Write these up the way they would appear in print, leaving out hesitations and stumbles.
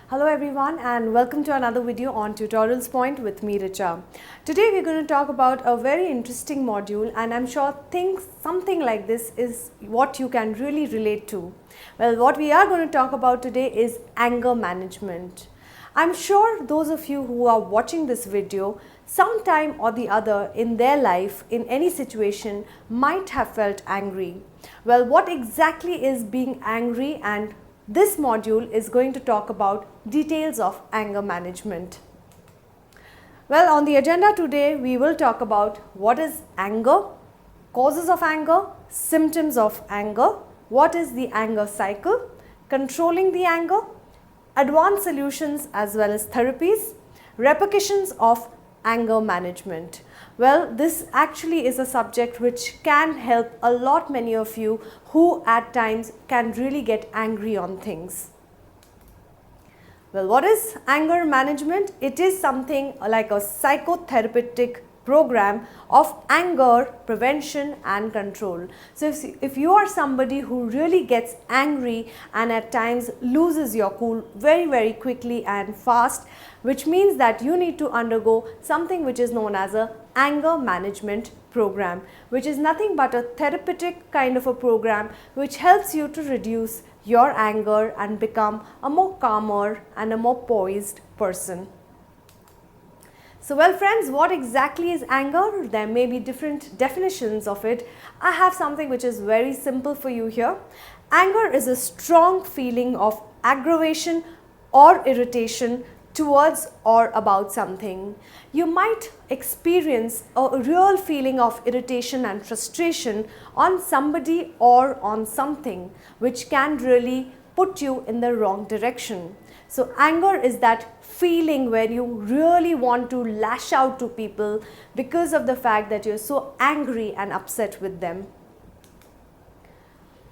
Hello everyone and welcome to another video on Tutorialspoint with me Richa. Today we're going to talk about a very interesting module and I'm sure something like this is what you can really relate to. Well, what we are going to talk about today is anger management. I'm sure those of you who are watching this video sometime or the other in their life, in any situation, might have felt angry. Well, what exactly is being angry, and this module is going to talk about details of anger management. Well, on the agenda today, we will talk about what is anger, causes of anger, symptoms of anger, what is the anger cycle, controlling the anger, advanced solutions as well as therapies, repercussions of anger management. Well, this actually is a subject which can help a lot many of you who at times can really get angry on things. Well, what is anger management? It is something like a psychotherapeutic program of anger prevention and control. So if you are somebody who really gets angry and at times loses your cool very quickly and fast, which means that you need to undergo something which is known as a anger management program, which is nothing but a therapeutic kind of a program which helps you to reduce your anger and become a more calmer and a more poised person. So well friends, what exactly is anger? There may be different definitions of it. I have something which is very simple for you here. Anger is a strong feeling of aggravation or irritation towards or about something. You might experience a real feeling of irritation and frustration on somebody or on something which can really put you in the wrong direction. So anger is that feeling where you really want to lash out to people because of the fact that you're so angry and upset with them.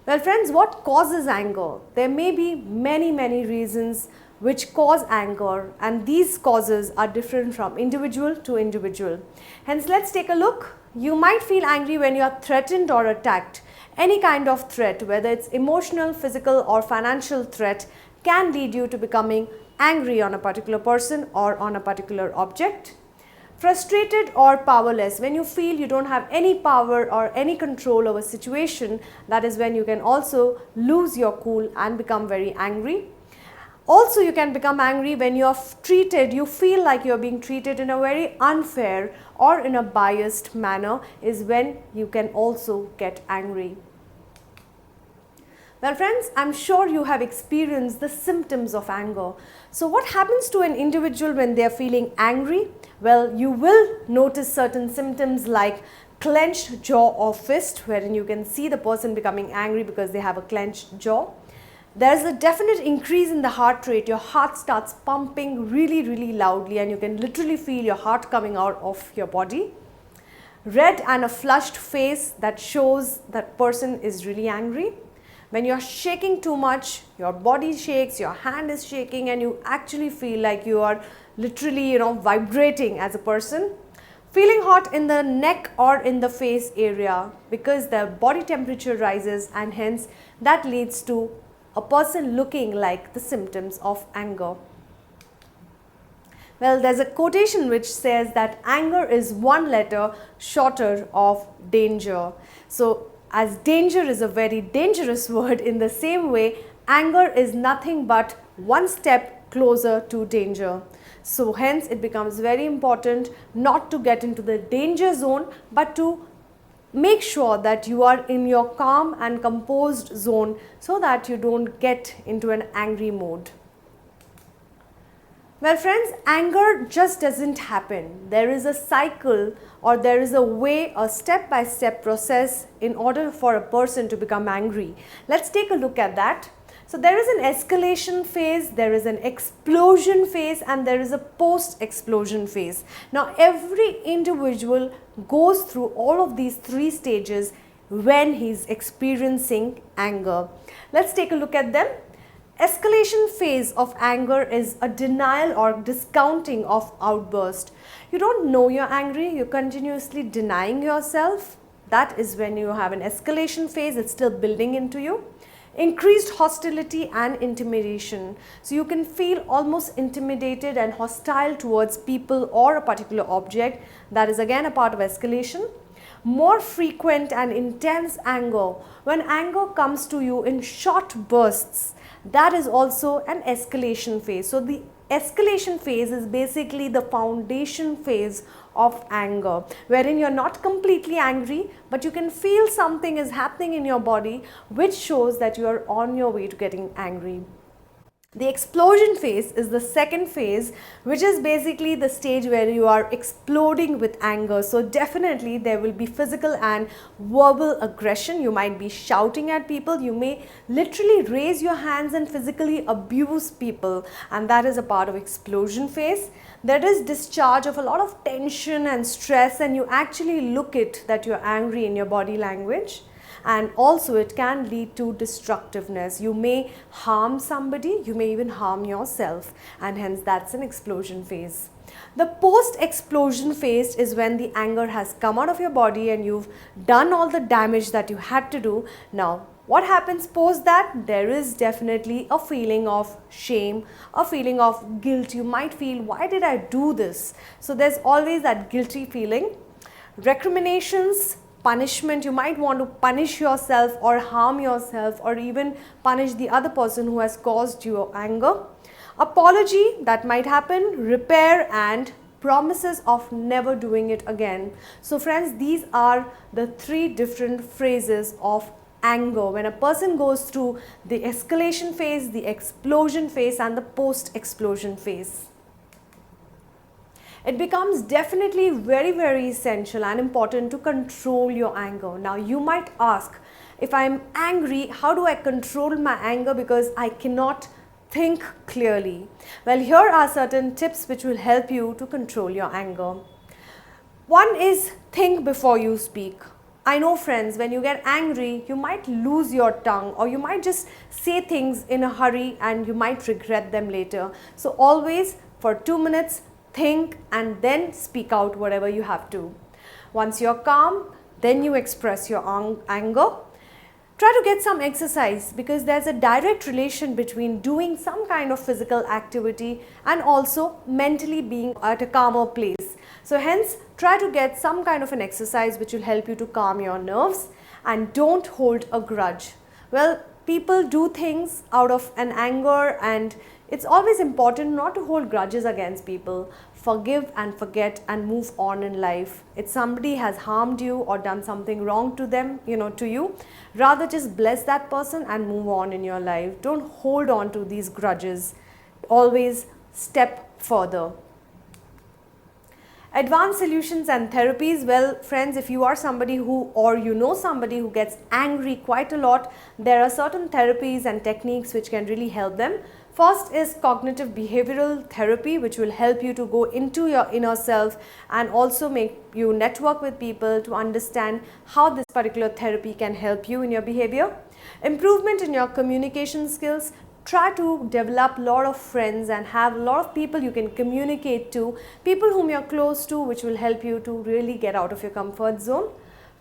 Well friends, what causes anger? There may be many reasons which cause anger, and these causes are different from individual to individual. Hence, let's take a look. You might feel angry when you are threatened or attacked. Any kind of threat, whether it's emotional, physical or financial threat, can lead you to becoming angry on a particular person or on a particular object. Frustrated or powerless, when you feel you don't have any power or any control over a situation, that is when you can also lose your cool and become very angry. Also, you can become angry when you feel like you're being treated in a very unfair or in a biased manner, is when you can also get angry. Well friends, I'm sure you have experienced the symptoms of anger. So what happens to an individual when they are feeling angry? Well, you will notice certain symptoms like clenched jaw or fist, wherein you can see the person becoming angry because they have a clenched jaw. There is a definite increase in the heart rate. Your heart starts pumping really loudly and you can literally feel your heart coming out of your body. Red and a flushed face, that shows that person is really angry. When you're shaking too much, your body shakes, your hand is shaking and you actually feel like you are literally vibrating as a person. Feeling hot in the neck or in the face area because the body temperature rises, and hence that leads to a person looking like the symptoms of anger. Well, there's a quotation which says that anger is one letter shorter of danger. So as danger is a very dangerous word, in the same way anger is nothing but one step closer to danger. So hence it becomes very important not to get into the danger zone, but to make sure that you are in your calm and composed zone so that you don't get into an angry mode. Well friends, anger just doesn't happen. There is a cycle, or there is a way, a step-by-step process in order for a person to become angry. Let's take a look at that. So there is an escalation phase, there is an explosion phase, and there is a post-explosion phase. Now every individual goes through all of these three stages when he's experiencing anger. Let's take a look at them. Escalation phase of anger is a denial or discounting of outburst. You don't know you're angry, you're continuously denying yourself. That is when you have an escalation phase, it's still building into you. increased hostility and intimidation. So you can feel almost intimidated and hostile towards people or a particular object. That is again a part of escalation. More frequent and intense anger. When anger comes to you in short bursts, that is also an escalation phase. So the escalation phase is basically the foundation phase of anger, wherein you're not completely angry, but you can feel something is happening in your body which shows that you are on your way to getting angry. The explosion phase is the second phase, which is basically the stage where you are exploding with anger. So definitely there will be physical and verbal aggression. You might be shouting at people. You may literally raise your hands and physically abuse people, and that is a part of explosion phase. There is discharge of a lot of tension and stress, and you actually look it that you're angry in your body language. And also it can lead to destructiveness. You may harm somebody, you may even harm yourself, and hence that's an explosion phase. The post-explosion phase is when the anger has come out of your body and you've done all the damage that you had to do. Now, what happens post that? There is definitely a feeling of shame, a feeling of guilt. You might feel, why did I do this? So there's always that guilty feeling. Recriminations, punishment. You might want to punish yourself or harm yourself or even punish the other person who has caused your anger. Apology, that might happen. Repair and promises of never doing it again. So friends, these are the three different phases of anger when a person goes through the escalation phase, the explosion phase and the post-explosion phase. It becomes definitely very essential and important to control your anger. Now you might ask, if I am angry, how do I control my anger because I cannot think clearly? Well, here are certain tips which will help you to control your anger. One is think before you speak. I know friends, when you get angry, you might lose your tongue or you might just say things in a hurry and you might regret them later. So always for 2 minutes, think and then speak out whatever you have to. Once you're calm, then you express your anger. Try to get some exercise because there's a direct relation between doing some kind of physical activity and also mentally being at a calmer place. So hence, try to get some kind of an exercise which will help you to calm your nerves, and don't hold a grudge. Well, people do things out of an anger, and it's always important not to hold grudges against people. Forgive and forget and move on in life. If somebody has harmed you or done something wrong to them, to you, rather just bless that person and move on in your life. Don't hold on to these grudges. Always step further. Advanced solutions and therapies. Well, friends, if you are somebody who, or you know somebody who gets angry quite a lot, there are certain therapies and techniques which can really help them. First is cognitive behavioral therapy, which will help you to go into your inner self and also make you network with people to understand how this particular therapy can help you in your behavior. Improvement in your communication skills. Try to develop a lot of friends and have a lot of people you can communicate to, people whom you're close to, which will help you to really get out of your comfort zone.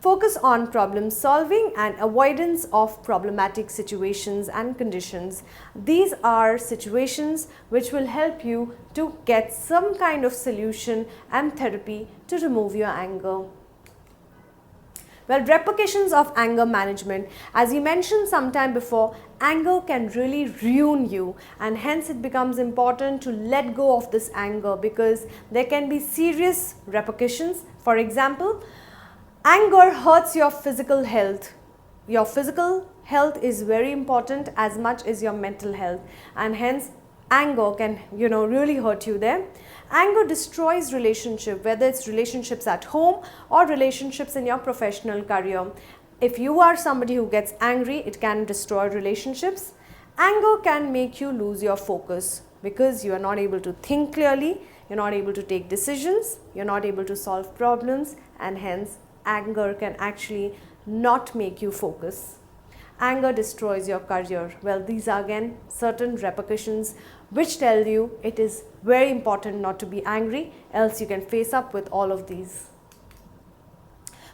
Focus on problem solving and avoidance of problematic situations and conditions. These are situations which will help you to get some kind of solution and therapy to remove your anger. Well, repercussions of anger management. As you mentioned sometime before, anger can really ruin you, and hence it becomes important to let go of this anger because there can be serious repercussions. For example, anger hurts your physical health. Your physical health is very important as much as your mental health, and hence anger can really hurt you there. Anger destroys relationship, whether it's relationships at home or relationships in your professional career. If you are somebody who gets angry, it can destroy relationships. Anger can make you lose your focus because you are not able to think clearly, you're not able to take decisions, you're not able to solve problems, and hence anger can actually not make you focus. Anger destroys your career. Well, these are again certain repercussions which tell you it is very important not to be angry, else you can face up with all of these.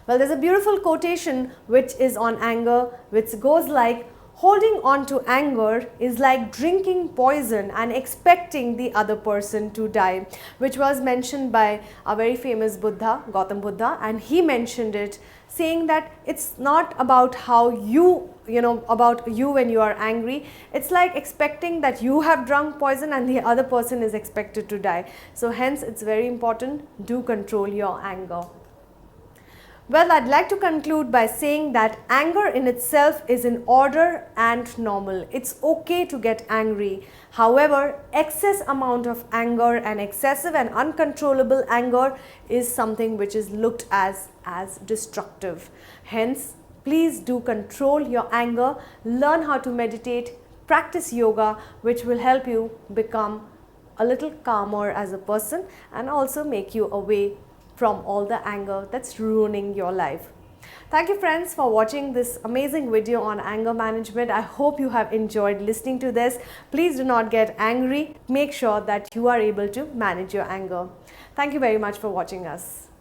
Well, there's a beautiful quotation which is on anger, which goes like, Holding on to anger is like drinking poison and expecting the other person to die, which was mentioned by a very famous Buddha, Gautam Buddha, and he mentioned it saying that it's not about how about you when you are angry. It's like expecting that you have drunk poison and the other person is expected to die. So hence it's very important, do control your anger. Well, I'd like to conclude by saying that anger in itself is in order and normal. It's okay to get angry. However, excess amount of anger and excessive and uncontrollable anger is something which is looked as destructive. Hence, please do control your anger, learn how to meditate, practice yoga, which will help you become a little calmer as a person and also make you away from all the anger that's ruining your life. Thank you friends for watching this amazing video on anger management. I hope you have enjoyed listening to this. Please do not get angry. Make sure that you are able to manage your anger. Thank you very much for watching us.